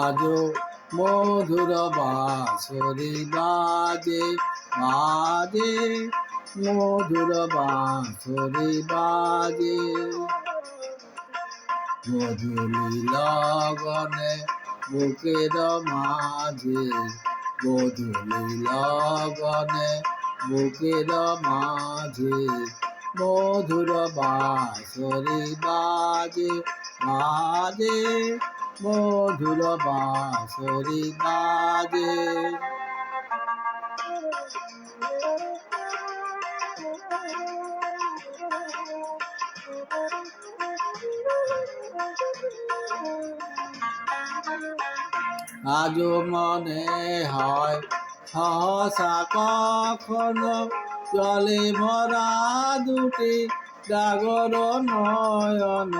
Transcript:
আজো মধুর বাঁশরি বাজে বাজে, মধুর বাঁশরি বাজে। মধুলি লগনে বুকের মাঝে, মধুলি লগনে বুকের মাঝে, মধুর বাঁশরি বাজে বাজে, মধুর বাঁশরি বাজে। আজও মনে হয় সহসা কখনো জলে ভরা দুটি জাগর নয়ন।